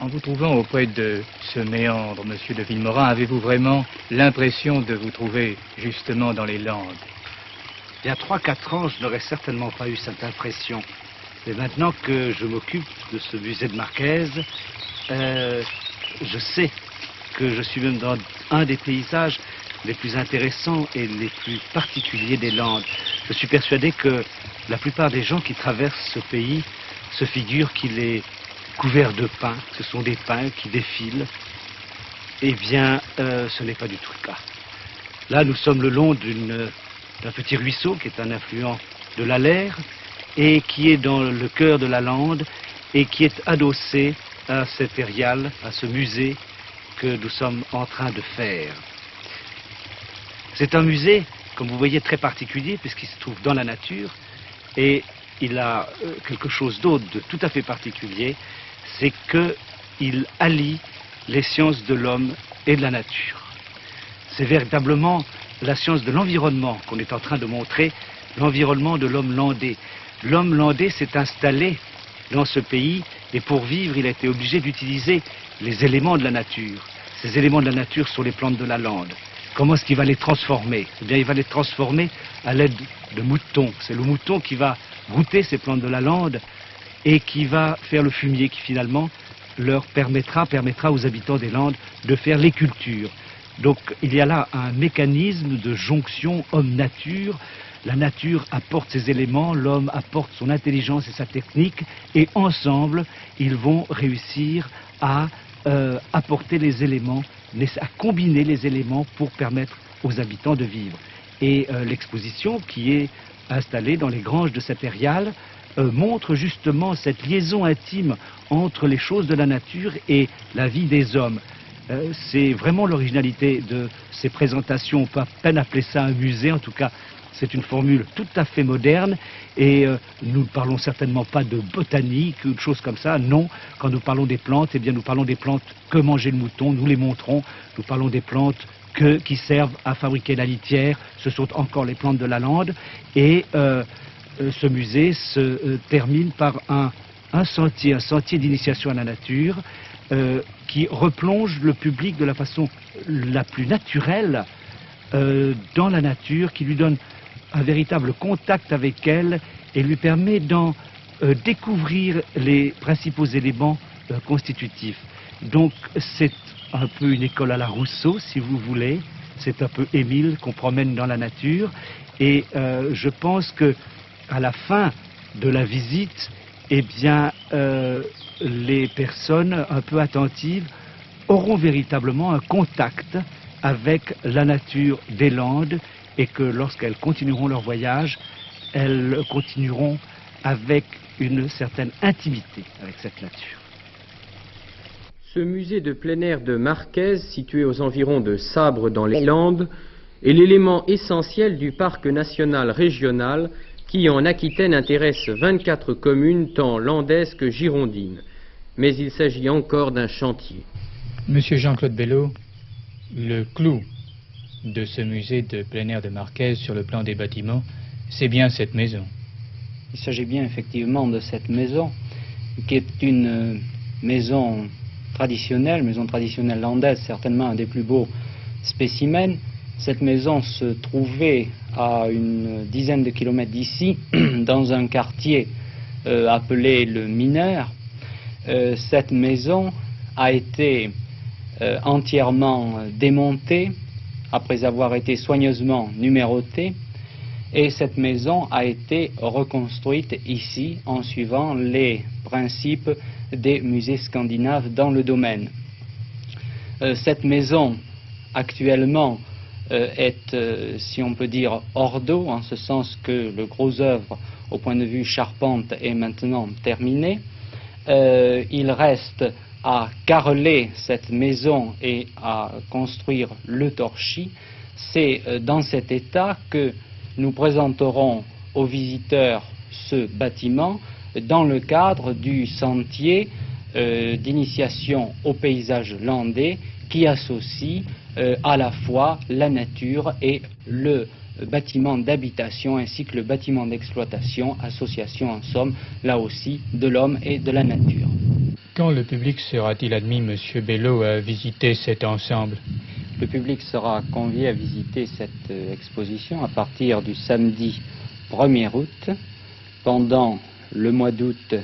En vous trouvant auprès de ce méandre, monsieur de Villemorin, avez-vous vraiment l'impression de vous trouver justement dans les Landes? Il y a 3-4 ans, je n'aurais certainement pas eu cette impression. Mais maintenant que je m'occupe de ce musée de Marquez, je sais que je suis même dans un des paysages les plus intéressants et les plus particuliers des Landes. Je suis persuadé que la plupart des gens qui traversent ce pays se figurent qu'il est couvert de pins. Ce sont des pins qui défilent. Eh bien, ce n'est pas du tout le cas. Là, nous sommes le long d'un petit ruisseau qui est un affluent de l'Allaire et qui est dans le cœur de la Lande et qui est adossé à cet érial, à ce musée que nous sommes en train de faire. C'est un musée, comme vous voyez, très particulier puisqu'il se trouve dans la nature et il a quelque chose d'autre de tout à fait particulier, c'est qu'il allie les sciences de l'homme et de la nature. C'est véritablement la science de l'environnement qu'on est en train de montrer, l'environnement de l'homme landais. L'homme landais s'est installé dans ce pays et pour vivre, il a été obligé d'utiliser les éléments de la nature. Ces éléments de la nature sont les plantes de la lande. Comment est-ce qu'il va les transformer? Eh bien, il va les transformer à l'aide de moutons. C'est le mouton qui va goûter ces plantes de la lande et qui va faire le fumier qui finalement leur permettra aux habitants des Landes de faire les cultures. Donc il y a là un mécanisme de jonction homme-nature. La nature apporte ses éléments, l'homme apporte son intelligence et sa technique, et ensemble, ils vont réussir à apporter les éléments, à combiner les éléments pour permettre aux habitants de vivre. Et l'exposition qui est installée dans les granges de cet érial montre justement cette liaison intime entre les choses de la nature et la vie des hommes. C'est vraiment l'originalité de ces présentations. On peut à peine appeler ça un musée, en tout cas c'est une formule tout à fait moderne et nous ne parlons certainement pas de botanique ou de choses comme ça, non. Quand nous parlons des plantes, eh bien nous parlons des plantes que mangeait le mouton, nous les montrons. Nous parlons des plantes qui servent à fabriquer la litière, ce sont encore les plantes de la lande et ce musée se termine par un sentier d'initiation à la nature qui replonge le public de la façon la plus naturelle dans la nature, qui lui donne un véritable contact avec elle et lui permet d'en découvrir les principaux éléments constitutifs. Donc c'est un peu une école à la Rousseau, si vous voulez, c'est un peu Émile qu'on promène dans la nature et je pense que à la fin de la visite, eh bien, les personnes un peu attentives auront véritablement un contact avec la nature des Landes et que lorsqu'elles continueront leur voyage, elles continueront avec une certaine intimité avec cette nature. Ce musée de plein air de Marquez, situé aux environs de Sabre dans les Landes, est l'élément essentiel du parc national régional qui en Aquitaine intéresse 24 communes tant landaises que girondines. Mais il s'agit encore d'un chantier. Monsieur Jean-Claude Bello, le clou de ce musée de plein air de Marquez sur le plan des bâtiments, c'est bien cette maison. Il s'agit bien effectivement de cette maison, qui est une maison traditionnelle landaise, certainement un des plus beaux spécimens. Cette maison se trouvait à une dizaine de kilomètres d'ici, dans un quartier appelé le Mineur. Cette maison a été entièrement démontée après avoir été soigneusement numérotée et cette maison a été reconstruite ici en suivant les principes des musées scandinaves dans le domaine. Cette maison actuellement est, si on peut dire, hors d'eau, en ce sens que le gros œuvre au point de vue charpente est maintenant terminé. Il reste à carreler cette maison et à construire le torchis. C'est dans cet état que nous présenterons aux visiteurs ce bâtiment dans le cadre du sentier d'initiation au paysage landais qui associe à la fois la nature et le bâtiment d'habitation ainsi que le bâtiment d'exploitation, association en somme là aussi de l'homme et de la nature. Quand le public sera-t-il admis, Monsieur Bello, à visiter cet ensemble? Le public sera convié à visiter cette exposition à partir du samedi 1er août. Pendant le mois d'août,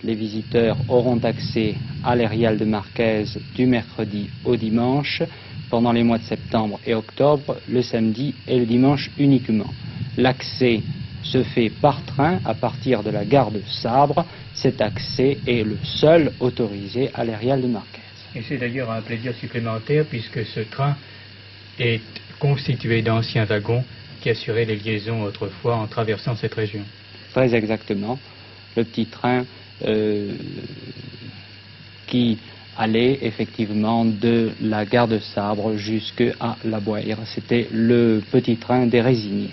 les visiteurs auront accès à l'Aérial de Marquez du mercredi au dimanche. Pendant les mois de septembre et octobre, le samedi et le dimanche uniquement. L'accès se fait par train à partir de la gare de Sabre. Cet accès est le seul autorisé à l'Aérial de Marquez. Et c'est d'ailleurs un plaisir supplémentaire puisque ce train est constitué d'anciens wagons qui assuraient les liaisons autrefois en traversant cette région. Très exactement. Le petit train qui allait effectivement de la gare de Sabre jusqu'à La Boire. C'était le petit train des résignés.